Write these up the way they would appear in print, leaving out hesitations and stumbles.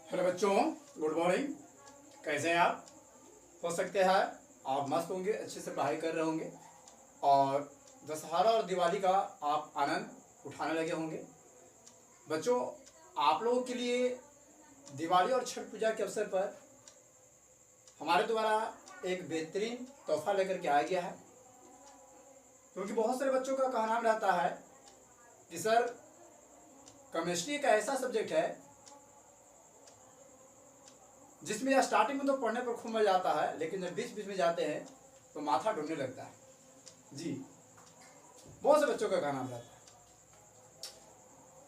Hello बच्चों, good morning. कैसे हैं आप? हो सकते हैं आप मस्त होंगे, अच्छे से पढ़ाई कर रहे होंगे और दशहरा और दिवाली का आप आनंद उठाने लगे होंगे। बच्चों, आप लोगों के लिए दिवाली और छठ पूजा के अवसर पर हमारे द्वारा एक बेहतरीन तोहफा लेकर के आया गया है। क्योंकि बहुत सारे बच्चों का कहना रहता है कि सर, केमिस्ट्री एक ऐसा सब्जेक्ट है जिसमें स्टार्टिंग में तो पढ़ने पर खूब मजा आता है, लेकिन जब बीच बीच में जाते हैं तो माथा ढूंढने लगता है। जी, बहुत से बच्चों का कहना रहता है।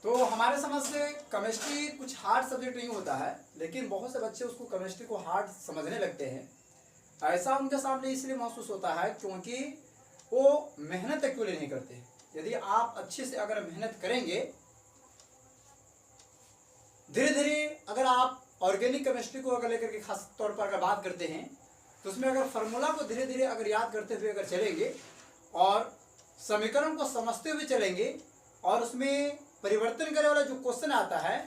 तो हमारे समझ से केमिस्ट्री कुछ हार्ड सब्जेक्ट नहीं होता है, लेकिन बहुत से बच्चे उसको केमिस्ट्री को हार्ड समझने लगते हैं। ऐसा उनके सामने इसलिए महसूस होता है क्योंकि वो मेहनत एक्चुअली नहीं करते। यदि आप अच्छे से अगर मेहनत करेंगे, धीरे धीरे अगर आप ऑर्गेनिक केमिस्ट्री को अगर लेकर के खास तौर पर अगर बात करते हैं तो उसमें अगर फार्मूला को धीरे धीरे अगर याद करते हुए अगर चलेंगे और समीकरण को समझते हुए चलेंगे और उसमें परिवर्तन करने वाला जो क्वेश्चन आता है,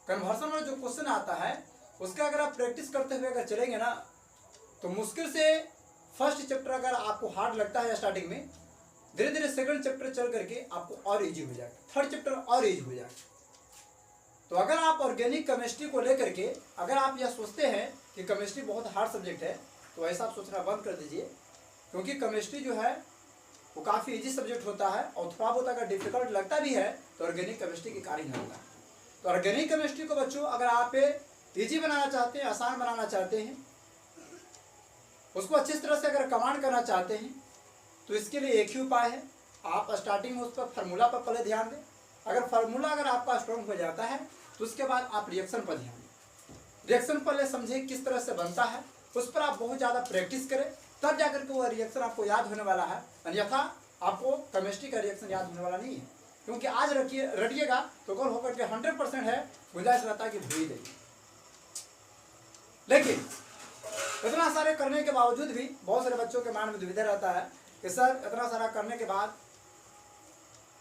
कन्वर्सन वाला जो क्वेश्चन आता है, उसका अगर आप प्रैक्टिस करते हुए अगर चलेंगे ना, तो मुश्किल से फर्स्ट चैप्टर अगर आपको हार्ड लगता है स्टार्टिंग में, धीरे धीरे सेकंड चैप्टर चल करके आपको और इजी हो जाएगा, थर्ड चैप्टर और इजी हो जाएगा। तो अगर आप ऑर्गेनिक केमिस्ट्री को लेकर के अगर आप यह सोचते हैं कि केमिस्ट्री बहुत हार्ड सब्जेक्ट है, तो ऐसा आप सोचना बंद कर दीजिए। क्योंकि केमिस्ट्री जो है वो काफ़ी इजी सब्जेक्ट होता है और थोड़ा बहुत अगर डिफिकल्ट लगता भी है तो ऑर्गेनिक केमिस्ट्री के कार्य नहीं होता है। तो ऑर्गेनिक केमिस्ट्री को बच्चों अगर आप इजी बनाना चाहते हैं, आसान बनाना चाहते हैं, उसको अच्छी तरह से अगर कमांड करना चाहते हैं, तो इसके लिए एक ही उपाय है। आप स्टार्टिंग में उस पर फार्मूला पर पहले ध्यान दें। अगर फार्मूला अगर आपका स्ट्रॉन्ग हो जाता है तो उसके बाद आप रिएक्शन पर ध्यान दें। रिएक्शन पहले समझें किस तरह से बनता है, उस पर आप बहुत ज़्यादा प्रैक्टिस करें, तब जाकर के वह रिएक्शन आपको याद होने वाला है। अन्यथा आपको केमिस्ट्री का रिएक्शन याद होने वाला नहीं है। क्योंकि आज रटिएगा तो कल होकर के 100% है, गुंजाइश रहता है कि भूल ही देंगे। लेकिन इतना सारे करने के बावजूद भी बहुत सारे बच्चों के मन में दुविधा रहता है कि सर, इतना सारा करने के बाद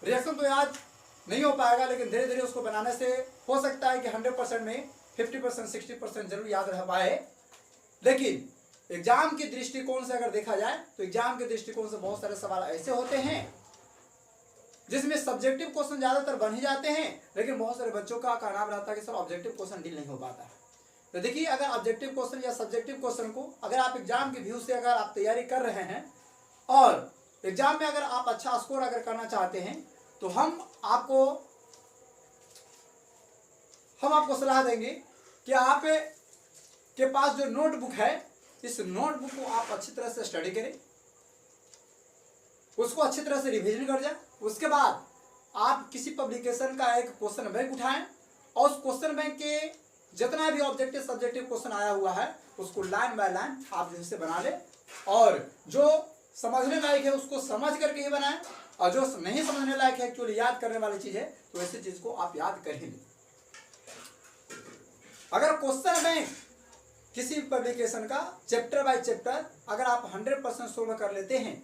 रिएक्शन तो याद नहीं हो पाएगा, लेकिन धीरे धीरे उसको बनाने से हो सकता है कि 100% में 50% 60% जरूर याद रह पाए। लेकिन एग्जाम के दृष्टिकोण से अगर देखा जाए तो एग्जाम के दृष्टिकोण से बहुत सारे सवाल ऐसे होते हैं जिसमें सब्जेक्टिव क्वेश्चन ज्यादातर बन ही जाते हैं, लेकिन बहुत सारे बच्चों का नाम रहता है कि सर ऑब्जेक्टिव क्वेश्चन डील नहीं हो पाता है। तो देखिए, अगर ऑब्जेक्टिव क्वेश्चन या सब्जेक्टिव क्वेश्चन को अगर आप एग्जाम के व्यू से अगर आप तैयारी कर रहे हैं और एग्जाम में अगर आप अच्छा स्कोर अगर करना चाहते हैं, तो हम आपको सलाह देंगे कि आप के पास जो नोटबुक है, इस नोटबुक को आप अच्छी तरह से स्टडी करें, उसको अच्छी तरह से रिवीजन कर जाए। उसके बाद आप किसी पब्लिकेशन का एक क्वेश्चन बैंक उठाएं और उस क्वेश्चन बैंक के जितना भी ऑब्जेक्टिव सब्जेक्टिव क्वेश्चन आया हुआ है उसको लाइन बाय लाइन आप जैसे बना ले, और जो समझने लायक है उसको समझ करके ही बनाएं, और जो नहीं समझने लायक है, एक्चुअली याद करने वाली चीज है, तो ऐसी चीज को आप याद कर ही लें। अगर क्वेश्चन बैंक किसी पब्लिकेशन का चैप्टर बाय चैप्टर अगर आप 100% सोल्व कर लेते हैं,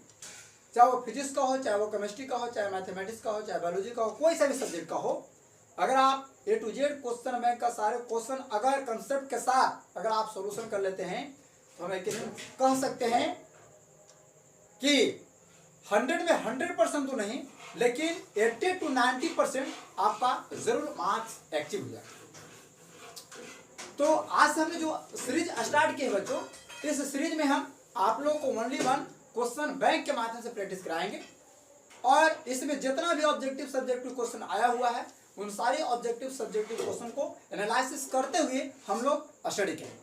चाहे वो फिजिक्स का हो, चाहे वो केमिस्ट्री का हो, चाहे मैथमेटिक्स का हो, चाहे बायोलॉजी का हो, कोई सा भी सब्जेक्ट का हो, अगर आप A to Z question bank का सारे क्वेश्चन अगर कंसेप्ट के साथ अगर आप सोल्यूशन कर लेते हैं, तो हम कह सकते हैं कि 100 में 100% तो नहीं, लेकिन 80 to 90% आपका जरूर मार्क्स एक्टिव हो जाएगा। तो आज से हमने जो सीरीज स्टार्ट की है बच्चों, इस सीरीज में हम आप लोगों को ओनली वन क्वेश्चन बैंक के माध्यम से प्रैक्टिस कराएंगे, और इसमें जितना भी ऑब्जेक्टिव सब्जेक्टिव क्वेश्चन आया हुआ है उन सारे ऑब्जेक्टिव सब्जेक्टिव क्वेश्चन को एनालिसिस करते हुए हम लोग स्टडी करेंगे।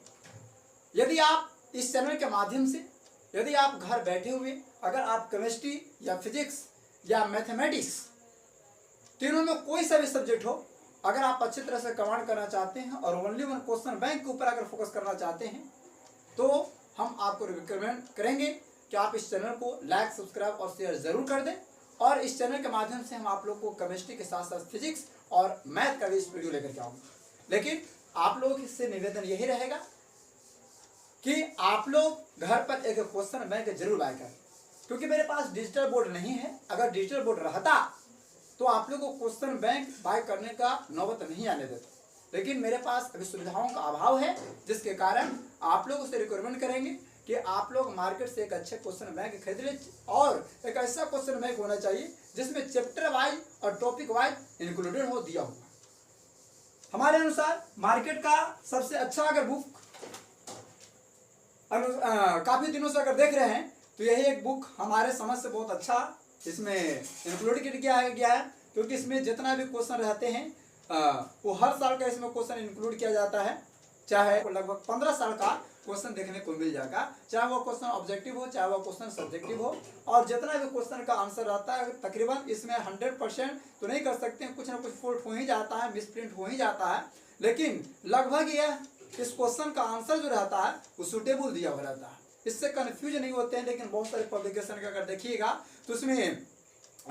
यदि आप इस चैनल के माध्यम से यदि आप घर बैठे हुए अगर आप केमिस्ट्री या फिजिक्स या मैथमेटिक्स तीनों में कोई सा भी सब्जेक्ट हो, अगर आप अच्छी तरह से कमांड करना चाहते हैं और ओनली वन क्वेश्चन बैंक के ऊपर अगर फोकस करना चाहते हैं, तो हम आपको रिकमेंड करेंगे कि आप इस चैनल को लाइक, सब्सक्राइब और शेयर जरूर कर दें। और इस चैनल के माध्यम से हम आप लोग को केमिस्ट्री के साथ साथ फिजिक्स और मैथ का भी इस वीडियो लेकर के आऊँगा। लेकिन आप लोगों से निवेदन यही रहेगा कि आप लोग घर पर एक क्वेश्चन बैंक जरूर बाय करें, क्योंकि मेरे पास डिजिटल बोर्ड नहीं है। अगर डिजिटल बोर्ड रहता तो आप लोग को क्वेश्चन बैंक बाय करने का नौबत नहीं आने देता। लेकिन मेरे पास अभी सुविधाओं का अभाव है, जिसके कारण आप लोगों से रिक्वायरमेंट करेंगे कि आप लोग मार्केट से एक अच्छे क्वेश्चन बैंक खरीद लें, और एक ऐसा क्वेश्चन बैंक होना चाहिए जिसमें चैप्टर वाइज और टॉपिक वाइज इंक्लूडेड हो दिया होगा। हमारे अनुसार मार्केट का सबसे अच्छा अगर बुक काफी दिनों से अगर देख रहे हैं तो यही एक बुक हमारे समझ से बहुत अच्छा इसमें इंक्लूड किया गया है, क्योंकि इसमें जितना भी क्वेश्चन रहते हैं वो हर साल का इसमें क्वेश्चन इंक्लूड किया जाता है। चाहे लगभग 15 साल का क्वेश्चन देखने को मिल जाएगा, चाहे वो क्वेश्चन ऑब्जेक्टिव हो चाहे वो क्वेश्चन सब्जेक्टिव हो, और जितना भी क्वेश्चन का आंसर रहता है तकरीबन इसमें 100% तो नहीं कर सकते हैं, कुछ ना कुछ फॉल्ट हो ही जाता है, मिसप्रिंट हो ही जाता है, लेकिन लगभग यह इस क्वेश्चन का आंसर जो रहता है वो सुटेबल दिया हुआ रहता है, इससे कंफ्यूज नहीं होते हैं। लेकिन बहुत सारे पब्लिकेशन का अगर देखिएगा तो उसमें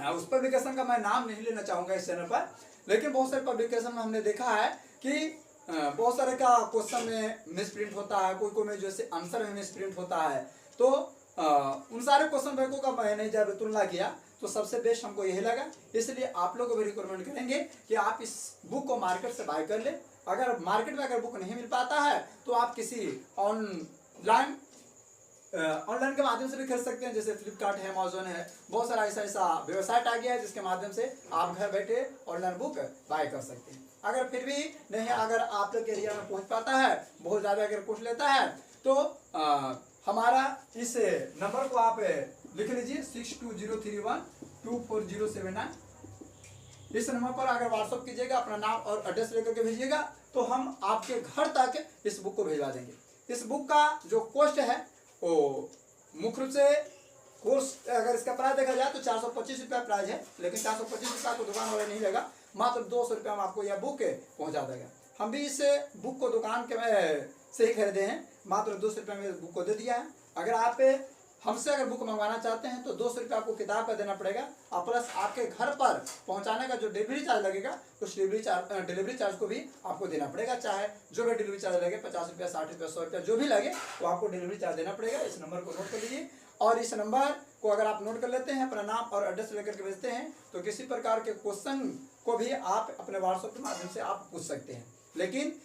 उस पब्लिकेशन का मैं नाम नहीं लेना चाहूँगा इस चैनल पर, लेकिन बहुत सारे पब्लिकेशन में हमने देखा है कि बहुत सारे का क्वेश्चन में मिसप्रिंट होता है, कोई में जैसे आंसर में मिसप्रिंट होता है। तो उन सारे क्वेश्चन बैंकों का मैंने जब तुलना किया तो सबसे बेस्ट हमको यही लगा, इसलिए आप लोगों को भी रिकमेंड करेंगे कि आप इस बुक को मार्केट से बाय कर ले। अगर मार्केट में अगर बुक नहीं मिल पाता है तो आप किसी ऑनलाइन के माध्यम से भी खरीद सकते हैं, जैसे फ्लिपकार्ट है, अमेजोन है, बहुत सारा ऐसा वेबसाइट आ गया है जिसके माध्यम से आप घर बैठे ऑनलाइन बुक बाय कर सकते हैं। अगर फिर भी नहीं, अगर आप लोग एरिया में पहुंच पाता है, बहुत ज़्यादा अगर पूछ लेता है तो हमारा इस नंबर को आप लिख लीजिए 6203124079। इस नंबर पर अगर व्हाट्सअप कीजिएगा, अपना नाम और एड्रेस लेकर के भेजिएगा तो हम आपके घर तक इस बुक को भेजवा देंगे। इस बुक का जो कॉस्ट है वो मुख्य रूप से कोर्स अगर इसका प्राइस देखा जाए तो 425 रुपया प्राइस है, लेकिन 425 रुपया को दुकान वाले नहीं लेगा, मात्र 200 रुपया में आपको यह बुक पहुंचा देगा। हम भी इस बुक को दुकान के से ही खरीदे हैं, मात्र 200 रुपया में बुक को दे दिया है। अगर आप हमसे अगर बुक मंगवाना चाहते हैं तो 200 रुपया आपको किताब का देना पड़ेगा, और प्लस आपके घर पर पहुंचाने का जो डिलीवरी चार्ज लगेगा उस डिलीवरी चार्ज को भी आपको देना पड़ेगा। चाहे जो भी डिलीवरी चार्ज लगे, 50 रुपया, 60 रुपया, 100 रुपया, जो भी लगे वो आपको डिलीवरी चार्ज देना पड़ेगा। इस नंबर को नोट कर लीजिए, और इस नंबर को अगर आप नोट कर लेते हैं, अपना नाम और एड्रेस लेकर के भेजते हैं, तो किसी प्रकार के क्वेश्चन को भी आप अपने व्हाट्सएप के माध्यम से आप पूछ सकते हैं। लेकिन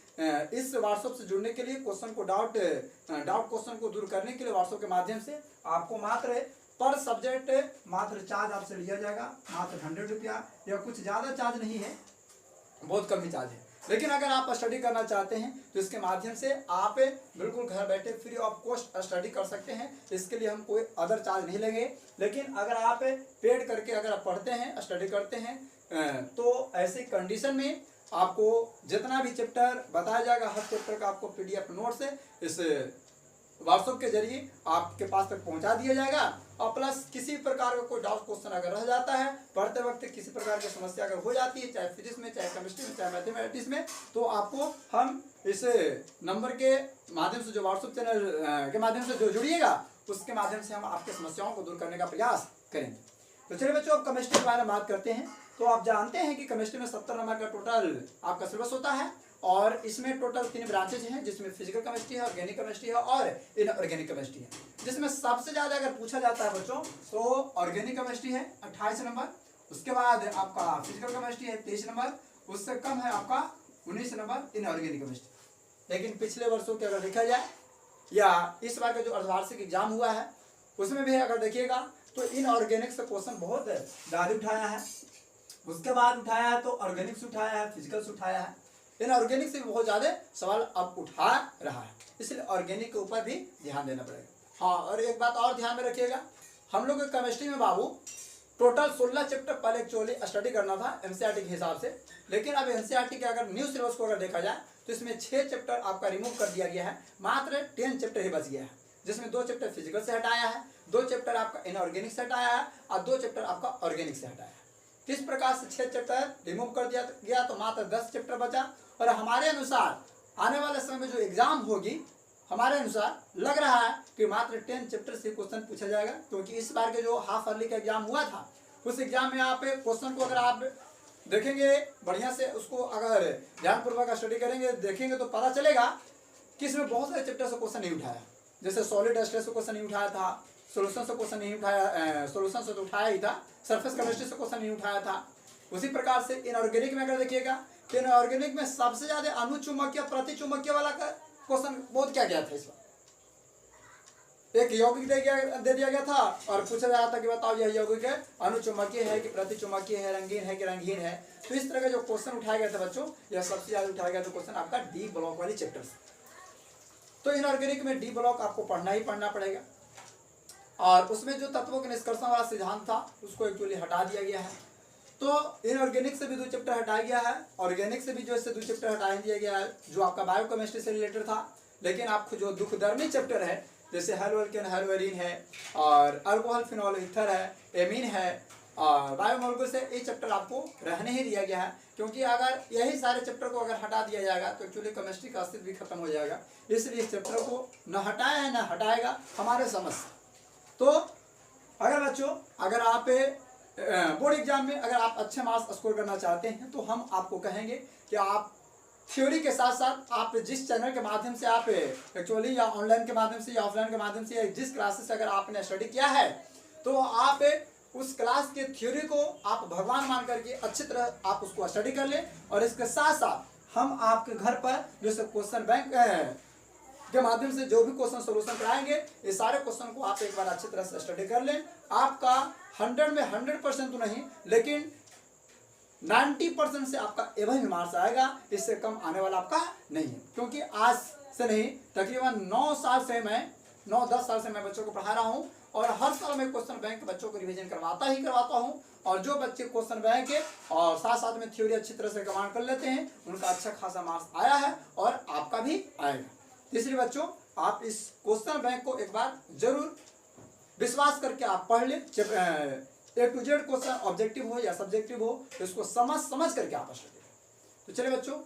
इस व्हाट्सएप से जुड़ने के लिए क्वेश्चन को डाउट क्वेश्चन को दूर करने के लिए व्हाट्सएप के माध्यम से आपको मात्र पर सब्जेक्ट मात्र चार्ज आपसे लिया जाएगा, मात्र 100 रुपया, या कुछ ज़्यादा चार्ज नहीं है, बहुत कम ही चार्ज है। लेकिन अगर आप स्टडी करना चाहते हैं तो इसके माध्यम से आप बिल्कुल घर बैठे फ्री ऑफ कॉस्ट स्टडी कर सकते हैं, इसके लिए हम कोई अदर चार्ज नहीं लेंगे। लेकिन अगर आप पेड करके अगर आप पढ़ते हैं, स्टडी करते हैं, तो ऐसी कंडीशन में आपको जितना भी चैप्टर बताया जाएगा, हर चैप्टर का आपको PDF नोट्स इस व्हाट्सएप के जरिए आपके पास तक पहुंचा दिया जाएगा। और प्लस किसी प्रकार का कोई डाउट क्वेश्चन अगर रह जाता है, पढ़ते वक्त किसी प्रकार की समस्या अगर हो जाती है, चाहे फिजिक्स में, चाहे केमिस्ट्री में, चाहे मैथमेटिक्स में, तो आपको हम इस नंबर के माध्यम से जो व्हाट्सएप चैनल के माध्यम से जो जुड़िएगा उसके माध्यम से हम आपकी समस्याओं को दूर करने का प्रयास करेंगे। तो चलिए बच्चों, अब केमिस्ट्री के बारे में बात करते हैं। तो आप जानते हैं कि केमिस्ट्री में 70 नंबर का टोटल आपका सिलेबस होता है, और इसमें टोटल 3 ब्रांचेज हैं, जिसमें फिजिकल केमिस्ट्री है, ऑर्गेनिक केमिस्ट्री है और इनऑर्गेनिक केमिस्ट्री है। जिसमें सबसे ज़्यादा अगर पूछा जाता है बच्चों तो ऑर्गेनिक केमिस्ट्री है 28 नंबर, उसके बाद आपका फिजिकल केमिस्ट्री है 23 नंबर, उससे कम है आपका 19 नंबर इनऑर्गेनिक केमिस्ट्री। लेकिन पिछले वर्षों के अगर देखा जाए या इस बार का जो अर्धवार्षिक एग्जाम हुआ है उसमें भी अगर देखिएगा तो इनऑर्गेनिक से क्वेश्चन बहुत ज़्यादा उठाया है, उसके बाद उठाया है तो ऑर्गेनिक से उठाया है, फिजिकल से उठाया है, इनऑर्गेनिक से भी बहुत ज़्यादा सवाल अब उठा रहा है, इसलिए ऑर्गेनिक के ऊपर भी ध्यान देना पड़ेगा। हाँ, और एक बात और ध्यान में रखिएगा, हम लोग केमिस्ट्री में बाबू टोटल 16 चैप्टर पहले एक्चुअली स्टडी करना था NCERT के हिसाब से, लेकिन अब NCERT के अगर न्यू सिलेबस को अगर देखा जाए तो इसमें 6 चैप्टर आपका रिमूव कर दिया गया है, मात्र 10 चैप्टर ही बच गया है, जिसमें 2 चैप्टर फिजिकल से हटाया है, 2 चैप्टर आपका इनऑर्गेनिक से हटाया है और 2 चैप्टर आपका ऑर्गेनिक से हटाया है। किस प्रकार से 6 चैप्टर रिमूव कर दिया गया तो मात्र 10 चैप्टर बचा। और हमारे अनुसार आने वाले समय में जो एग्जाम होगी, हमारे अनुसार लग रहा है कि मात्र 10 चैप्टर से क्वेश्चन पूछा जाएगा, क्योंकि इस बार के जो हाफ अर्ली का एग्जाम हुआ था उस एग्जाम में आप क्वेश्चन को अगर आप देखेंगे बढ़िया से, उसको अगर ध्यानपूर्वक स्टडी करेंगे, देखेंगे तो पता चलेगा कि इसमें बहुत सारे चैप्टर से क्वेश्चन नहीं उठाया। जैसे सॉलिड स्टेट से क्वेश्चन नहीं उठाया था, सोल्यूशन से क्वेश्चन नहीं उठाया, सोल्यूशन से तो उठाया ही था, सरफेस केमिस्ट्री से क्वेश्चन नहीं उठाया था। उसी प्रकार से इनऑर्गेनिक में अगर देखिएगा कि इनऑर्गेनिक में सबसे ज्यादा अनुचुंबकीय प्रतिचुंबकीय वाला क्वेश्चन बहुत क्या गया था इस बार। एक यौगिक दे दिया गया था और पूछा जा रहा था कि बताओ यह यौगिक है अनुचुंबकीय है कि प्रतिचुंबकीय है, रंगीन है कि रंगहीन है। तो इस तरह का जो क्वेश्चन उठाया गया था बच्चों, यह सबसे ज्यादा उठाया गया था क्वेश्चन आपका डी ब्लॉक वाली चैप्टर से। तो इनऑर्गेनिक में डी ब्लॉक आपको पढ़ना ही पढ़ना पड़ेगा और उसमें जो तत्वों के निष्कर्षण वाला सिद्धांत था उसको एक्चुअली हटा दिया गया है। तो इनऑर्गेनिक से भी 2 चैप्टर हटाया गया है, ऑर्गेनिक से भी जो इससे 2 चैप्टर हटा दिया गया है जो आपका बायोकेमिस्ट्री से रिलेटेड था। लेकिन आपको जो दुखदर्मी चैप्टर है जैसे हेलोअल्केन हेलोएरीन है और अल्कोहल फिनॉल ईथर है, एमीन है और बायोमोलिक्यूल्स है, ये चैप्टर आपको रहने ही दिया गया है। क्योंकि अगर यही सारे चैप्टर को अगर हटा दिया जाएगा तो एक्चुअली केमिस्ट्री का अस्तित्व भी खत्म हो जाएगा। इसलिए इस चैप्टर को न हटाया है न हटाएगा हमारे समझ से। तो अगर बच्चों अगर आप बोर्ड एग्जाम में अगर आप अच्छे मार्क्स स्कोर करना चाहते हैं तो हम आपको कहेंगे कि आप थ्योरी के साथ साथ आप जिस चैनल के माध्यम से आप एक्चुअली या ऑनलाइन के माध्यम से या ऑफलाइन के माध्यम से या जिस क्लासेस से अगर आपने स्टडी किया है तो आप उस क्लास के थ्योरी को आप भगवान मान करके अच्छी तरह आप उसको स्टडी कर लें। और इसके साथ साथ हम आपके घर पर जो क्वेश्चन बैंक के माध्यम से जो भी क्वेश्चन सोल्यूशन कराएंगे ये सारे क्वेश्चन को आप एक बार अच्छी तरह से स्टडी कर लें। आपका 100 में 100% तो नहीं लेकिन 90% से आपका एवं ही मार्क्स आएगा, इससे कम आने वाला आपका नहीं है। क्योंकि आज से नहीं तकरीबन 9-10 साल से मैं बच्चों को पढ़ा रहा हूँ और हर साल मैं क्वेश्चन बैंक बच्चों को रिवीजन करवाता हूँ। और जो बच्चे क्वेश्चन बैंक के और साथ साथ में थ्योरी अच्छी तरह से कमांड कर लेते हैं उनका अच्छा खासा मार्क्स आया है और आपका भी आएगा। इसलिए बच्चों आप इस क्वेश्चन बैंक को एक बार जरूर विश्वास करके आप पढ़ लें। A to Z question objective हो या सब्जेक्टिव हो तो इसको समझ करके आप स्टडी करें। तो चलिए बच्चों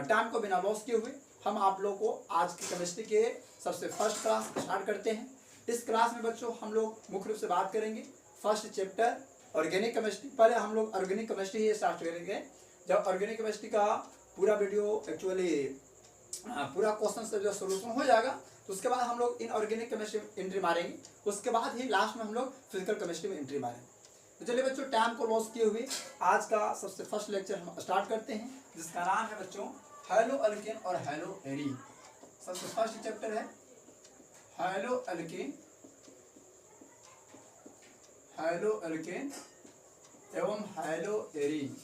टाइम को बिना लॉस किए हुए हम आप लोग को आज की केमिस्ट्री के सबसे फर्स्ट क्लास स्टार्ट करते हैं। इस क्लास में बच्चों हम लोग मुख्य रूप से बात करेंगे फर्स्ट चैप्टर ऑर्गेनिक केमिस्ट्री। पहले हम लोग ऑर्गेनिक केमिस्ट्री ही स्टार्ट करेंगे। जब ऑर्गेनिक केमिस्ट्री का पूरा वीडियो एक्चुअली पूरा क्वेश्चन से जो सोल्यूशन हो जाएगा तो उसके बाद हम लोग इन ऑर्गेनिक केमिस्ट्री में एंट्री मारेंगे। उसके बाद ही लास्ट में हम लोग फिजिकल केमिस्ट्री में एंट्री मारेंगे। तो चलिए बच्चों टाइम को लॉस किए हुए आज का सबसे फर्स्ट लेक्चर हम स्टार्ट करते हैं जिसका नाम है बच्चों हेलोअल्केन और हेलोएरीन। सबसे फर्स्ट चैप्टर है हेलोअल्केन एवं हेलोएरीन।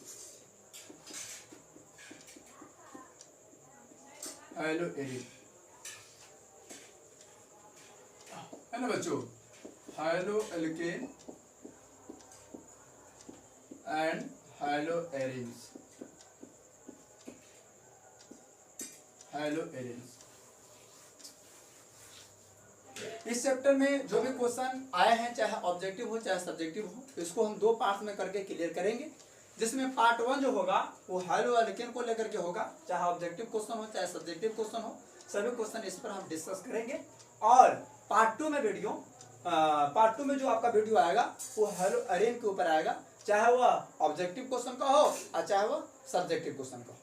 है ना बच्चों, हेलोअल्केन एंड हेलोएरीन्स। इस चैप्टर में जो भी क्वेश्चन आए हैं चाहे ऑब्जेक्टिव हो चाहे सब्जेक्टिव हो इसको हम 2 पार्ट्स में करके क्लियर करेंगे। जिसमें पार्ट 1 जो होगा वो हेलोअल्केन को लेकर के होगा, चाहे ऑब्जेक्टिव क्वेश्चन हो चाहे सब्जेक्टिव क्वेश्चन हो सभी क्वेश्चन इस पर हम डिस्कस करेंगे। और पार्ट 2 में जो आपका वीडियो आएगा वो हेलोएरीन के ऊपर आएगा, चाहे वह ऑब्जेक्टिव क्वेश्चन का हो और चाहे वह सब्जेक्टिव क्वेश्चन का हो।